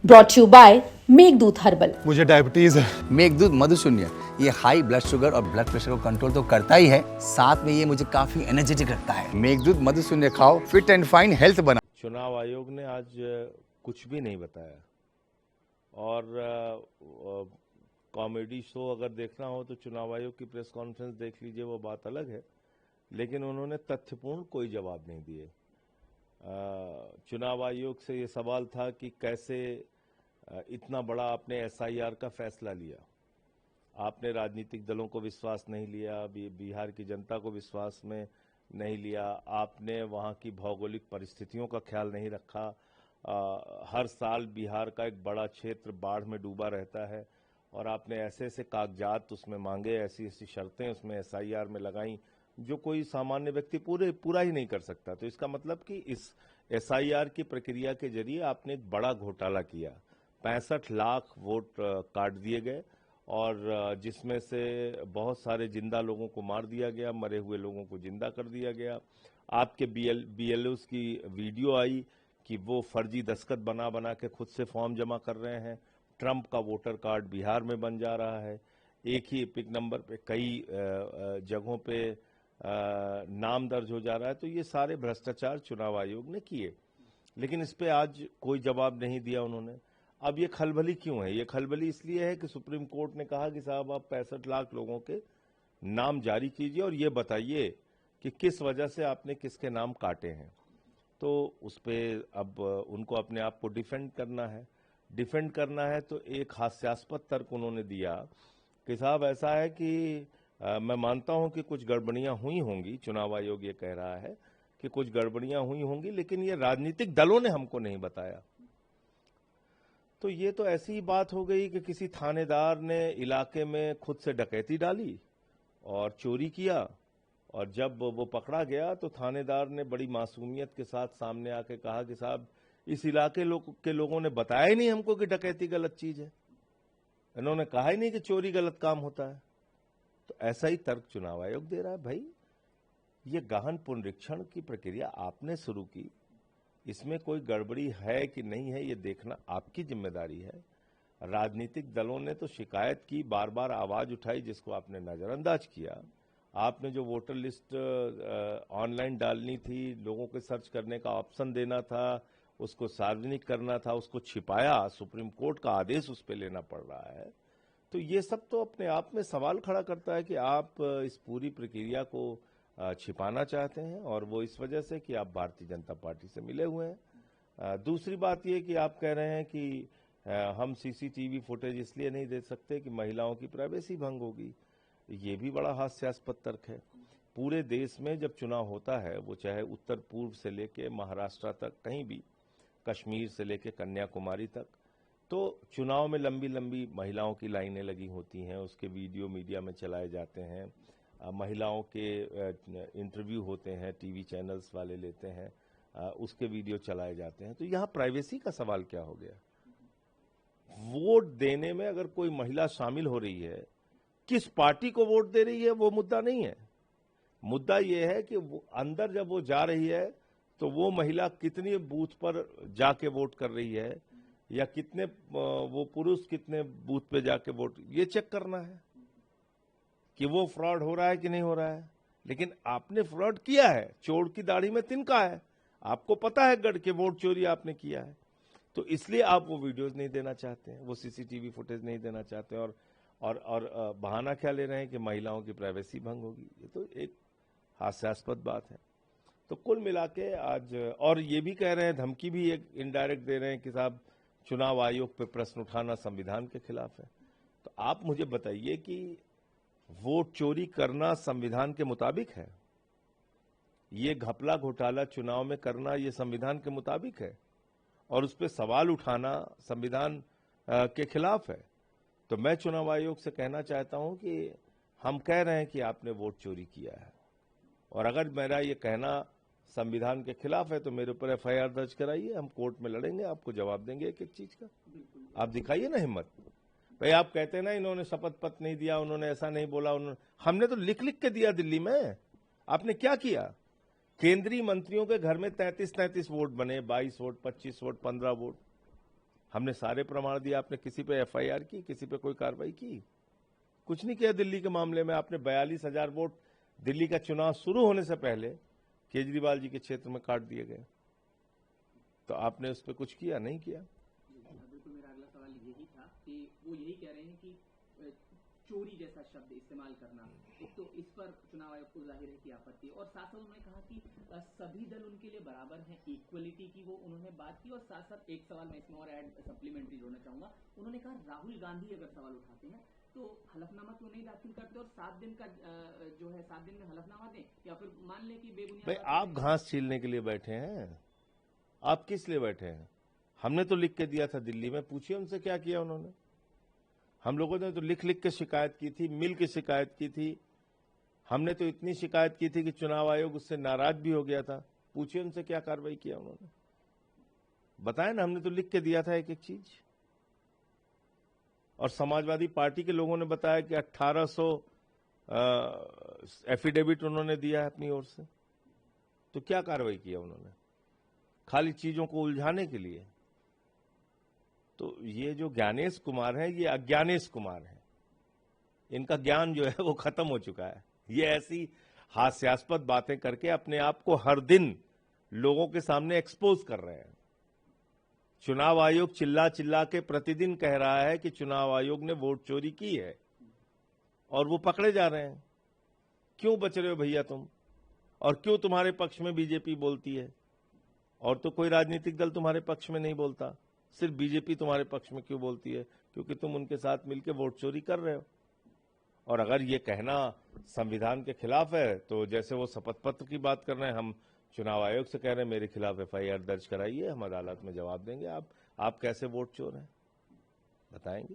Brought you by Meghdoot herbal. मुझे diabetes है। मेघदूत मधुशून्य ये हाई ब्लड शुगर और ब्लड प्रेशर को कंट्रोल तो करता ही है, साथ में ये मुझे काफी एनर्जेटिक रखता है। मेघदूत मधुशून्य खाओ, फिट एंड फाइन हेल्थ बना। चुनाव आयोग ने आज कुछ भी नहीं बताया और कॉमेडी शो अगर देखना हो तो चुनाव आयोग की प्रेस कॉन्फ्रेंस देख लीजिए, वो बात अलग है, लेकिन उन्होंने तथ्यपूर्ण कोई जवाब नहीं दिए। चुनाव आयोग से ये सवाल था कि कैसे इतना बड़ा आपने एसआईआर का फैसला लिया, आपने राजनीतिक दलों को विश्वास नहीं लिया, बिहार की जनता को विश्वास में नहीं लिया, आपने वहाँ की भौगोलिक परिस्थितियों का ख्याल नहीं रखा। हर साल बिहार का एक बड़ा क्षेत्र बाढ़ में डूबा रहता है और आपने ऐसे ऐसे कागजात उसमें मांगे, ऐसी ऐसी शर्तें उसमें एसआईआर में लगाई जो कोई सामान्य व्यक्ति पूरा ही नहीं कर सकता। तो इसका मतलब कि इस एसआईआर की प्रक्रिया के जरिए आपने एक बड़ा घोटाला किया। 65 लाख वोट काट दिए गए और जिसमें से बहुत सारे जिंदा लोगों को मार दिया गया, मरे हुए लोगों को जिंदा कर दिया गया। आपके बीएलओस की वीडियो आई कि वो फर्जी दस्तखत बना बना के खुद से फॉर्म जमा कर रहे हैं। ट्रंप का वोटर कार्ड बिहार में बन जा रहा है, एक ही एपिक नंबर पे कई जगहों पे नाम दर्ज हो जा रहा है। तो ये सारे भ्रष्टाचार चुनाव आयोग ने किए, लेकिन इस पे आज कोई जवाब नहीं दिया उन्होंने। अब ये खलबली क्यों है? ये खलबली इसलिए है कि सुप्रीम कोर्ट ने कहा कि साहब आप 65 लाख लोगों के नाम जारी कीजिए और ये बताइए कि किस वजह से आपने किसके नाम काटे हैं। तो उस पर अब उनको अपने आप को डिफेंड करना है। तो एक हास्यास्पद तर्क उन्होंने दिया कि साहब ऐसा है कि मैं मानता हूं कि कुछ गड़बड़ियां हुई होंगी, चुनाव आयोग ये कह रहा है कि कुछ गड़बड़ियां हुई होंगी, लेकिन ये राजनीतिक दलों ने हमको नहीं बताया। तो ये तो ऐसी ही बात हो गई कि किसी थानेदार ने इलाके में खुद से डकैती डाली और चोरी किया, और जब वो पकड़ा गया तो थानेदार ने बड़ी मासूमियत के साथ सामने आके कहा कि साहब इस इलाके के लोगों ने बताया ही नहीं हमको कि डकैती गलत चीज है, इन्होंने कहा ही नहीं कि चोरी गलत काम होता है। तो ऐसा ही तर्क चुनाव आयोग दे रहा है। भाई ये गहन पुनरीक्षण की प्रक्रिया आपने शुरू की, इसमें कोई गड़बड़ी है कि नहीं है ये देखना आपकी जिम्मेदारी है। राजनीतिक दलों ने तो शिकायत की, बार बार आवाज उठाई, जिसको आपने नजरअंदाज किया। आपने जो वोटर लिस्ट ऑनलाइन डालनी थी, लोगों के सर्च करने का ऑप्शन देना था, उसको सार्वजनिक करना था, उसको छिपाया, सुप्रीम कोर्ट का आदेश उस पर लेना पड़ रहा है। तो ये सब तो अपने आप में सवाल खड़ा करता है कि आप इस पूरी प्रक्रिया को छिपाना चाहते हैं, और वो इस वजह से कि आप भारतीय जनता पार्टी से मिले हुए हैं। दूसरी बात ये कि आप कह रहे हैं कि हम सीसीटीवी फुटेज इसलिए नहीं दे सकते कि महिलाओं की प्राइवेसी भंग होगी। ये भी बड़ा हास्यास्पद तर्क है। पूरे देश में जब चुनाव होता है, वो चाहे उत्तर पूर्व से लेके महाराष्ट्र तक, कहीं भी, कश्मीर से लेके कन्याकुमारी तक, तो चुनाव में लंबी लंबी महिलाओं की लाइनें लगी होती हैं, उसके वीडियो मीडिया में चलाए जाते हैं, महिलाओं के इंटरव्यू होते हैं, टीवी चैनल्स वाले लेते हैं, उसके वीडियो चलाए जाते हैं। तो यहाँ प्राइवेसी का सवाल क्या हो गया? वोट देने में अगर कोई महिला शामिल हो रही है, किस पार्टी को वोट दे रही है वो मुद्दा नहीं है। मुद्दा ये है कि अंदर जब वो जा रही है तो वो महिला कितनी बूथ पर जाके वोट कर रही है, या कितने वो पुरुष कितने बूथ पे जाके वोट, ये चेक करना है कि वो फ्रॉड हो रहा है कि नहीं हो रहा है। लेकिन आपने फ्रॉड किया है, चोर की दाढ़ी में तिनका है, आपको पता है गढ़ के वोट चोरी आपने किया है, तो इसलिए आप वो वीडियोस नहीं देना चाहते हैं, वो सीसीटीवी फुटेज नहीं देना चाहते हैं, और बहाना क्या ले रहे हैं कि महिलाओं की प्राइवेसी भंग होगी। ये तो एक हास्यास्पद बात है। तो कुल मिला के आज, और ये भी कह रहे हैं, धमकी भी एक इनडायरेक्ट दे रहे हैं कि साहब चुनाव आयोग पे प्रश्न उठाना संविधान के खिलाफ है। तो आप मुझे बताइए कि वोट चोरी करना संविधान के मुताबिक है? ये घपला घोटाला चुनाव में करना ये संविधान के मुताबिक है? और उस पर सवाल उठाना संविधान के खिलाफ है? तो मैं चुनाव आयोग से कहना चाहता हूं कि हम कह रहे हैं कि आपने वोट चोरी किया है, और अगर मेरा ये कहना संविधान के खिलाफ है तो मेरे ऊपर एफआईआर दर्ज कराइए, हम कोर्ट में लड़ेंगे, आपको जवाब देंगे एक एक चीज का। आप दिखाइए ना हिम्मत। भाई आप कहते हैं ना इन्होंने शपथ पत्र नहीं दिया, उन्होंने ऐसा नहीं बोला, हमने तो लिख लिख के दिया दिल्ली में। आपने क्या किया? केंद्रीय मंत्रियों के घर में 33-33 वोट बने, 22 वोट, 25 वोट, 15 वोट। हमने सारे प्रमाण दिए, आपने किसी पे एफआईआर की, किसी पे कोई कार्रवाई की? कुछ नहीं किया। दिल्ली के मामले में आपने 42,000 वोट दिल्ली का चुनाव शुरू होने से पहले केजरीवाल जी के क्षेत्र में काट दिए गए। तो आपने उस पर कुछ किया? नहीं किया। बिल्कुल, मेरा अगला सवाल यही था कि वो यही कह रहे हैं कि चोरी जैसा शब्द इस्तेमाल करना, एक तो इस पर चुनाव आयोग को जाहिर है कि आपत्ति, और साथ साथ उन्होंने कहा कि सभी दल उनके लिए बराबर हैं, इक्वलिटी की वो उन्होंने बात की। और साथ साथ एक सवाल मैं इसमें और सप्लीमेंट्री जोड़ना चाहूंगा, उन्होंने कहा राहुल गांधी अगर सवाल उठाते हैं तो हलफनामा क्यों नहीं दाखिल करते और 7 दिन का जो है 7 दिन में हलफनामा दें, या फिर मान लें कि बेबुनियाद। भाई आप घास छीलने के लिए बैठे हैं, आप किस लिए बैठे हैं? हमने तो लिख के दिया था दिल्ली में, पूछिए उनसे क्या किया उन्होंने। हम लोगों ने तो लिख लिख के शिकायत की थी, मिल के शिकायत की थी। हमने तो इतनी शिकायत की थी कि चुनाव आयोग उससे नाराज भी हो गया था। पूछिए उनसे क्या कार्रवाई किया उन्होंने, बताए ना। हमने तो लिख के दिया था एक एक चीज। और समाजवादी पार्टी के लोगों ने बताया कि 1800 एफिडेविट उन्होंने दिया है अपनी ओर से। तो क्या कार्रवाई किया उन्होंने? खाली चीजों को उलझाने के लिए। तो ये जो ज्ञानेश कुमार है, ये अज्ञानेश कुमार है। इनका ज्ञान जो है वो खत्म हो चुका है। ये ऐसी हास्यास्पद बातें करके अपने आप को हर दिन लोगों के सामने एक्सपोज कर रहे हैं। चुनाव आयोग चिल्ला चिल्ला के प्रतिदिन कह रहा है कि चुनाव आयोग ने वोट चोरी की है, और वो पकड़े जा रहे हैं। क्यों बच रहे हो भैया तुम? और क्यों तुम्हारे पक्ष में बीजेपी बोलती है और तो कोई राजनीतिक दल तुम्हारे पक्ष में नहीं बोलता? सिर्फ बीजेपी तुम्हारे पक्ष में क्यों बोलती है? क्योंकि तुम उनके साथ मिलकर वोट चोरी कर रहे हो। और अगर ये कहना संविधान के खिलाफ है, तो जैसे वो शपथ पत्र की बात कर रहे हैं, हम चुनाव आयोग से कह रहे हैं मेरे खिलाफ एफआईआर दर्ज कराइए, हम अदालत में जवाब देंगे। आप कैसे वोट चोर हैं बताएंगे?